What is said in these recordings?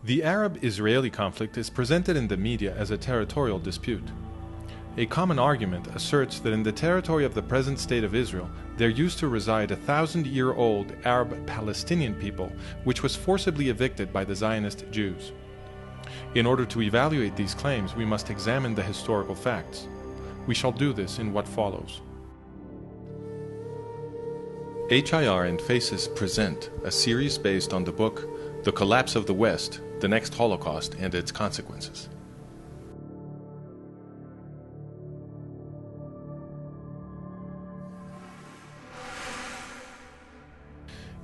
The Arab-Israeli conflict is presented in the media as a territorial dispute. A common argument asserts that in the territory of the present state of Israel, there used to reside a 1,000-year-old Arab Palestinian people, which was forcibly evicted by the Zionist Jews. In order to evaluate these claims, we must examine the historical facts. We shall do this in what follows. HIR and Faces present a series based on the book The Collapse of the West, the Next Holocaust and Its Consequences.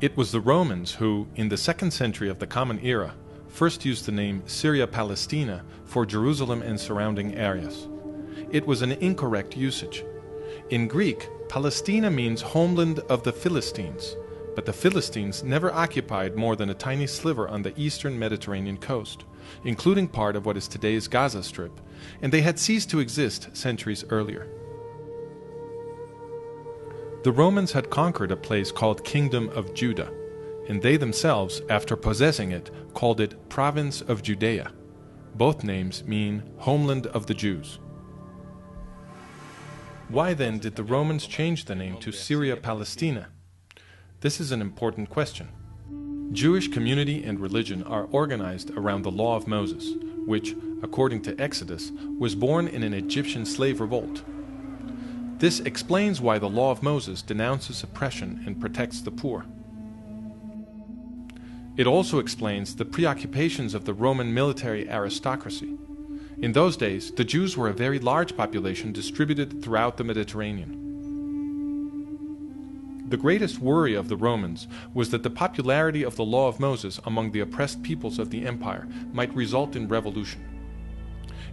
It was the Romans who, in the 2nd century of the Common Era, first used the name Syria Palestina for Jerusalem and surrounding areas. It was an incorrect usage. In Greek, Palestina means homeland of the Philistines, but the Philistines never occupied more than a tiny sliver on the eastern Mediterranean coast, including part of what is today's Gaza Strip, and they had ceased to exist centuries earlier. The Romans had conquered a place called Kingdom of Judah, and they themselves, after possessing it, called it Province of Judea. Both names mean homeland of the Jews. Why then did the Romans change the name to Syria Palestina? This is an important question. Jewish community and religion are organized around the Law of Moses, which, according to Exodus, was born in an Egyptian slave revolt. This explains why the Law of Moses denounces oppression and protects the poor. It also explains the preoccupations of the Roman military aristocracy. In those days, the Jews were a very large population distributed throughout the Mediterranean. The greatest worry of the Romans was that the popularity of the Law of Moses among the oppressed peoples of the empire might result in revolution.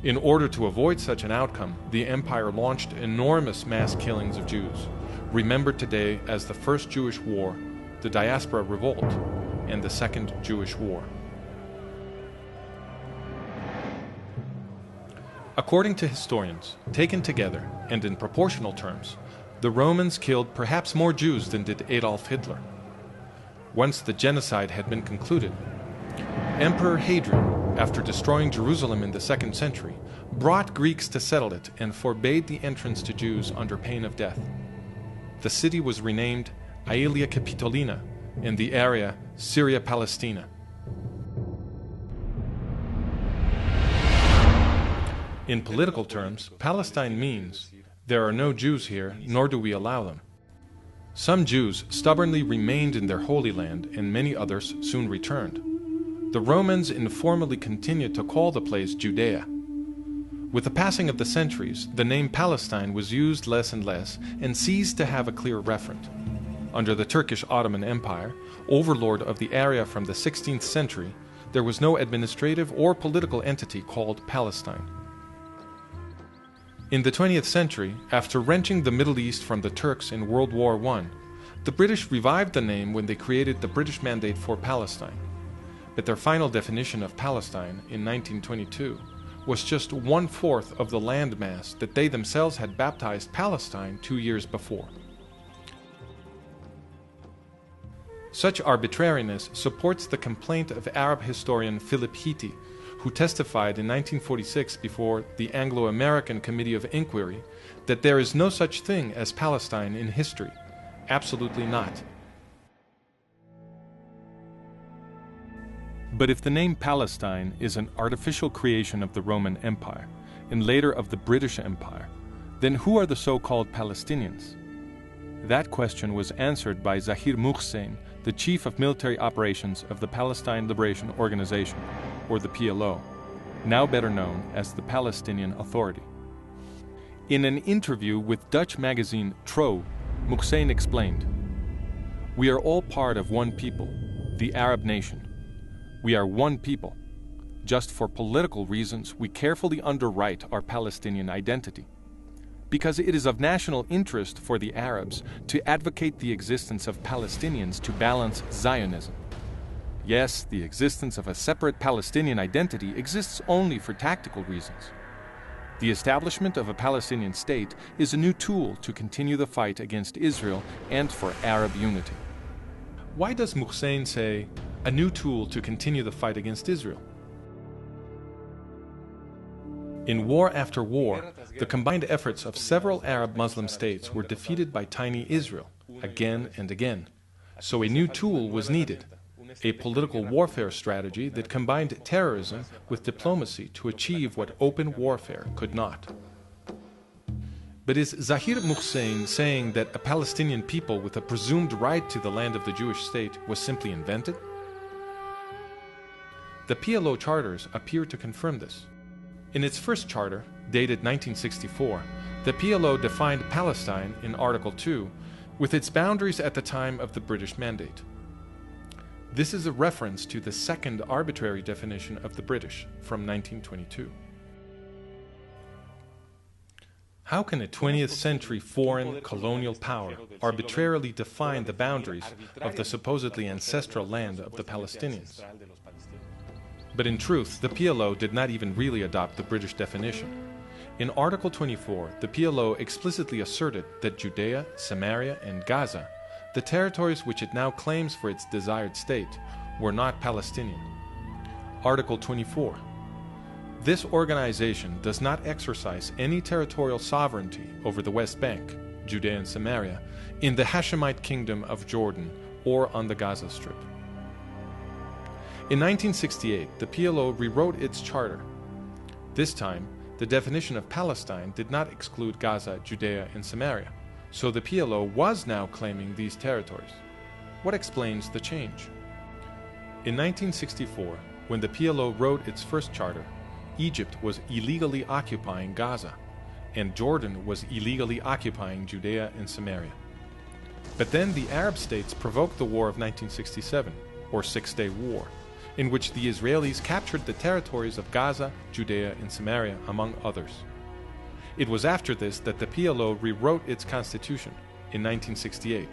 In order to avoid such an outcome, the empire launched enormous mass killings of Jews, remembered today as the First Jewish War, the Diaspora Revolt, and the Second Jewish War. According to historians, taken together and in proportional terms, the Romans killed perhaps more Jews than did Adolf Hitler. Once the genocide had been concluded, Emperor Hadrian, after destroying Jerusalem in the 2nd century, brought Greeks to settle it and forbade the entrance to Jews under pain of death. The city was renamed Aelia Capitolina and the area Syria Palestina. In political terms, Palestine means there are no Jews here, nor do we allow them. Some Jews stubbornly remained in their Holy Land, and many others soon returned. The Romans informally continued to call the place Judea. With the passing of the centuries, the name Palestine was used less and less and ceased to have a clear referent. Under the Turkish Ottoman Empire, overlord of the area from the 16th century, there was no administrative or political entity called Palestine. In the 20th century, after wrenching the Middle East from the Turks in World War I, the British revived the name when they created the British Mandate for Palestine. But their final definition of Palestine in 1922 was just 1/4 of the landmass that they themselves had baptized Palestine 2 years before. Such arbitrariness supports the complaint of Arab historian Philip Hitti, who testified in 1946 before the Anglo-American Committee of Inquiry that there is no such thing as Palestine in history. Absolutely not. But if the name Palestine is an artificial creation of the Roman Empire, and later of the British Empire, then who are the so-called Palestinians? That question was answered by Zahir Muhsin, the chief of military operations of the Palestine Liberation Organization, or the PLO, now better known as the Palestinian Authority. In an interview with Dutch magazine Trouw, Muhsin explained, "We are all part of one people, the Arab nation. We are one people. Just for political reasons, we carefully underwrite our Palestinian identity. Because it is of national interest for the Arabs to advocate the existence of Palestinians to balance Zionism. Yes, the existence of a separate Palestinian identity exists only for tactical reasons. The establishment of a Palestinian state is a new tool to continue the fight against Israel and for Arab unity." Why does Muhsin say, "a new tool to continue the fight against Israel"? In war after war, the combined efforts of several Arab Muslim states were defeated by tiny Israel, again and again. So a new tool was needed, a political warfare strategy that combined terrorism with diplomacy to achieve what open warfare could not. But is Zahir Muhsin saying that a Palestinian people with a presumed right to the land of the Jewish state was simply invented? The PLO charters appear to confirm this. In its first charter, dated 1964, the PLO defined Palestine in Article 2 with its boundaries at the time of the British Mandate. This is a reference to the second arbitrary definition of the British from 1922. How can a 20th century foreign colonial power arbitrarily define the boundaries of the supposedly ancestral land of the Palestinians? But in truth, the PLO did not even really adopt the British definition. In Article 24, the PLO explicitly asserted that Judea, Samaria, and Gaza, the territories which it now claims for its desired state, were not Palestinian. Article 24. This organization does not exercise any territorial sovereignty over the West Bank, Judea and Samaria, in the Hashemite Kingdom of Jordan or on the Gaza Strip. In 1968, the PLO rewrote its charter. This time, the definition of Palestine did not exclude Gaza, Judea, and Samaria, so the PLO was now claiming these territories. What explains the change? In 1964, when the PLO wrote its first charter, Egypt was illegally occupying Gaza, and Jordan was illegally occupying Judea and Samaria. But then the Arab states provoked the War of 1967, or Six-Day War, in which the Israelis captured the territories of Gaza, Judea, and Samaria, among others. It was after this that the PLO rewrote its constitution in 1968,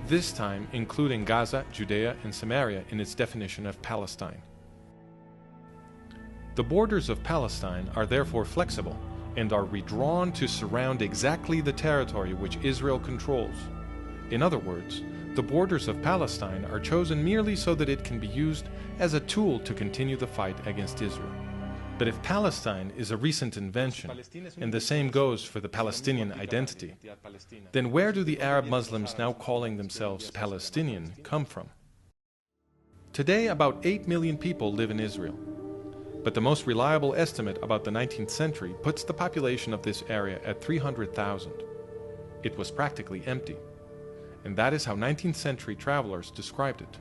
this time including Gaza, Judea, and Samaria in its definition of Palestine. The borders of Palestine are therefore flexible and are redrawn to surround exactly the territory which Israel controls. In other words, the borders of Palestine are chosen merely so that it can be used as a tool to continue the fight against Israel. But if Palestine is a recent invention, and the same goes for the Palestinian identity, then where do the Arab Muslims now calling themselves Palestinian come from? Today, about 8 million people live in Israel. But the most reliable estimate about the 19th century puts the population of this area at 300,000. It was practically empty. And that is how 19th century travelers described it.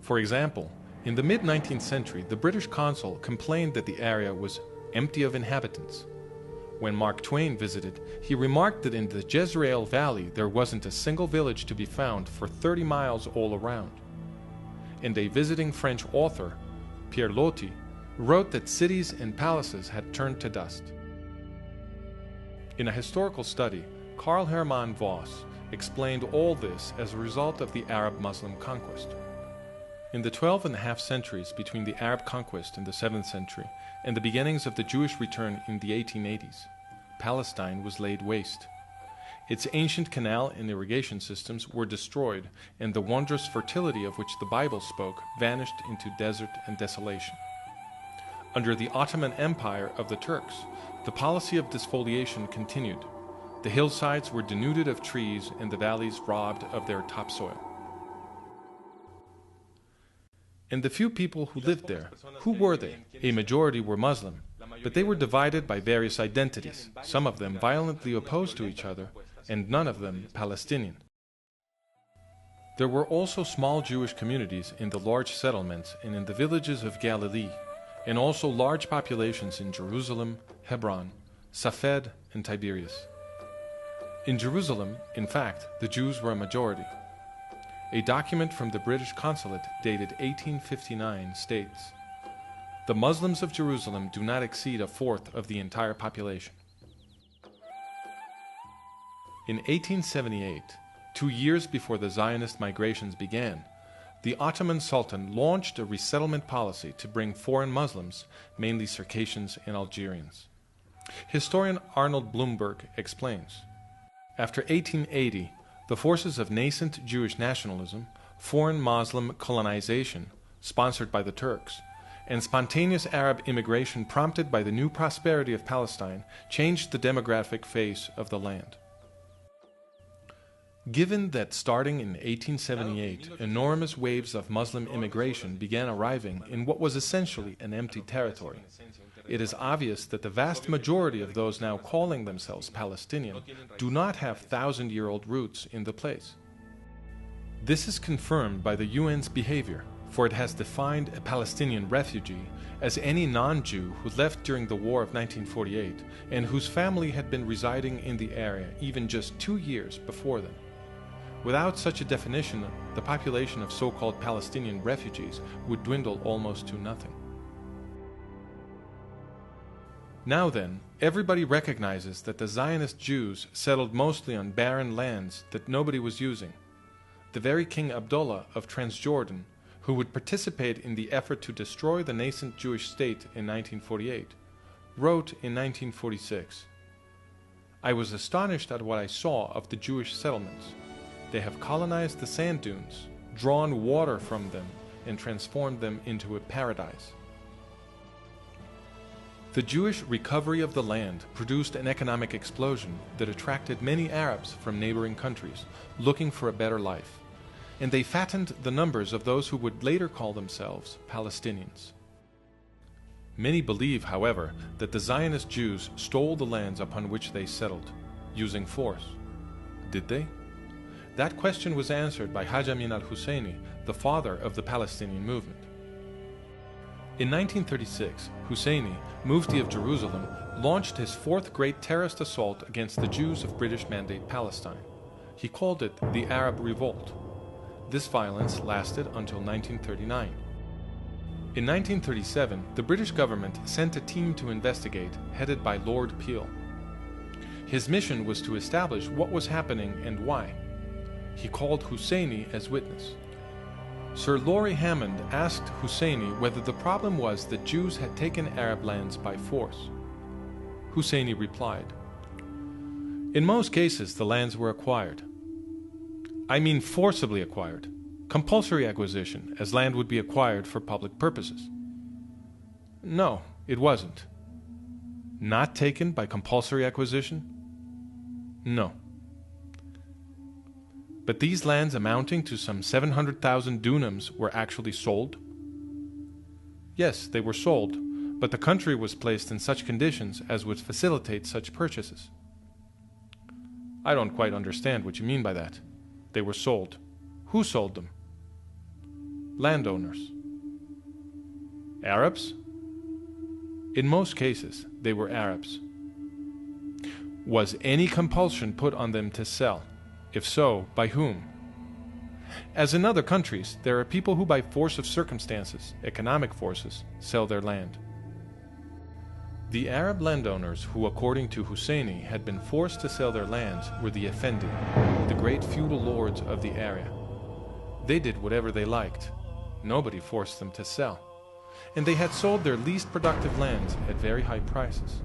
For example, in the mid-19th century, the British consul complained that the area was empty of inhabitants. When Mark Twain visited, he remarked that in the Jezreel Valley there wasn't a single village to be found for 30 miles all around. And a visiting French author, Pierre Loti, wrote that cities and palaces had turned to dust. In a historical study, Karl Hermann Voss explained all this as a result of the Arab-Muslim conquest. In the 12.5 centuries between the Arab conquest in the 7th century and the beginnings of the Jewish return in the 1880s, Palestine was laid waste. Its ancient canal and irrigation systems were destroyed, and the wondrous fertility of which the Bible spoke vanished into desert and desolation. Under the Ottoman Empire of the Turks, the policy of desfoliation continued. The hillsides were denuded of trees and the valleys robbed of their topsoil. And the few people who lived there, who were they? A majority were Muslim, but they were divided by various identities, some of them violently opposed to each other, and none of them Palestinian. There were also small Jewish communities in the large settlements and in the villages of Galilee, and also large populations in Jerusalem, Hebron, Safed, and Tiberias. In Jerusalem, in fact, the Jews were a majority. A document from the British Consulate dated 1859 states, "The Muslims of Jerusalem do not exceed a fourth of the entire population." In 1878, 2 years before the Zionist migrations began, the Ottoman Sultan launched a resettlement policy to bring foreign Muslims, mainly Circassians and Algerians. Historian Arnold Blumberg explains, after 1880, the forces of nascent Jewish nationalism, foreign Muslim colonization, sponsored by the Turks, and spontaneous Arab immigration prompted by the new prosperity of Palestine changed the demographic face of the land. Given that starting in 1878, enormous waves of Muslim immigration began arriving in what was essentially an empty territory, it is obvious that the vast majority of those now calling themselves Palestinian do not have thousand-year-old roots in the place. This is confirmed by the UN's behavior, for it has defined a Palestinian refugee as any non-Jew who left during the War of 1948 and whose family had been residing in the area even just 2 years before then. Without such a definition, the population of so-called Palestinian refugees would dwindle almost to nothing. Now then, everybody recognizes that the Zionist Jews settled mostly on barren lands that nobody was using. The very King Abdullah of Transjordan, who would participate in the effort to destroy the nascent Jewish state in 1948, wrote in 1946, "I was astonished at what I saw of the Jewish settlements. They have colonized the sand dunes, drawn water from them, and transformed them into a paradise." The Jewish recovery of the land produced an economic explosion that attracted many Arabs from neighboring countries looking for a better life, and they fattened the numbers of those who would later call themselves Palestinians. Many believe, however, that the Zionist Jews stole the lands upon which they settled, using force. Did they? That question was answered by Hajj Amin al Husseini, the father of the Palestinian movement. In 1936, Husseini, Mufti of Jerusalem, launched his fourth great terrorist assault against the Jews of British Mandate Palestine. He called it the Arab Revolt. This violence lasted until 1939. In 1937, the British government sent a team to investigate, headed by Lord Peel. His mission was to establish what was happening and why. He called Husseini as witness. Sir Laurie Hammond asked Husseini whether the problem was that Jews had taken Arab lands by force. Husseini replied, "In most cases the lands were acquired. I mean forcibly acquired, compulsory acquisition, as land would be acquired for public purposes. No, it wasn't. Not taken by compulsory acquisition? No. But these lands amounting to some 700,000 dunams were actually sold? Yes, they were sold, but the country was placed in such conditions as would facilitate such purchases." "I don't quite understand what you mean by that. They were sold. Who sold them?" "Landowners." "Arabs?" "In most cases, they were Arabs." "Was any compulsion put on them to sell? If so, by whom?" "As in other countries, there are people who by force of circumstances, economic forces, sell their land." The Arab landowners who, according to Husseini, had been forced to sell their lands were the Effendi, the great feudal lords of the area. They did whatever they liked. Nobody forced them to sell. And they had sold their least productive lands at very high prices.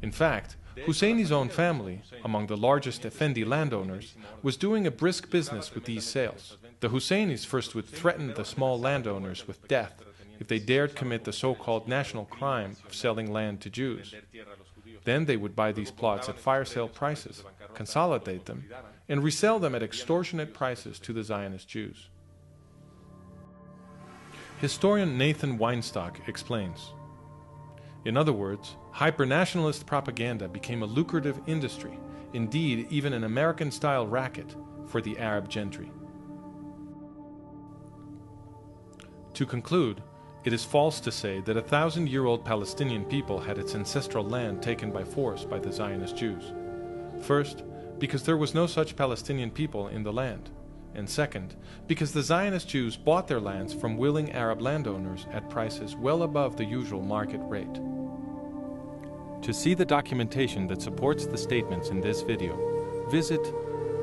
In fact, Husseini's own family, among the largest Effendi landowners, was doing a brisk business with these sales. The Husseinis first would threaten the small landowners with death if they dared commit the so-called national crime of selling land to Jews. Then they would buy these plots at fire sale prices, consolidate them, and resell them at extortionate prices to the Zionist Jews. Historian Nathan Weinstock explains, "In other words, hyper-nationalist propaganda became a lucrative industry, indeed even an American-style racket, for the Arab gentry." To conclude, it is false to say that a 1,000-year-old Palestinian people had its ancestral land taken by force by the Zionist Jews. First, because there was no such Palestinian people in the land, and second, because the Zionist Jews bought their lands from willing Arab landowners at prices well above the usual market rate. To see the documentation that supports the statements in this video, visit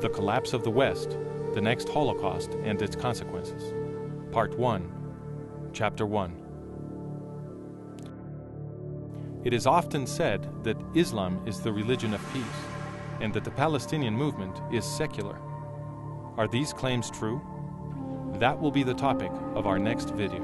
The Collapse of the West, The Next Holocaust and Its Consequences, Part 1, Chapter 1. It is often said that Islam is the religion of peace, and that the Palestinian movement is secular. Are these claims true? That will be the topic of our next video.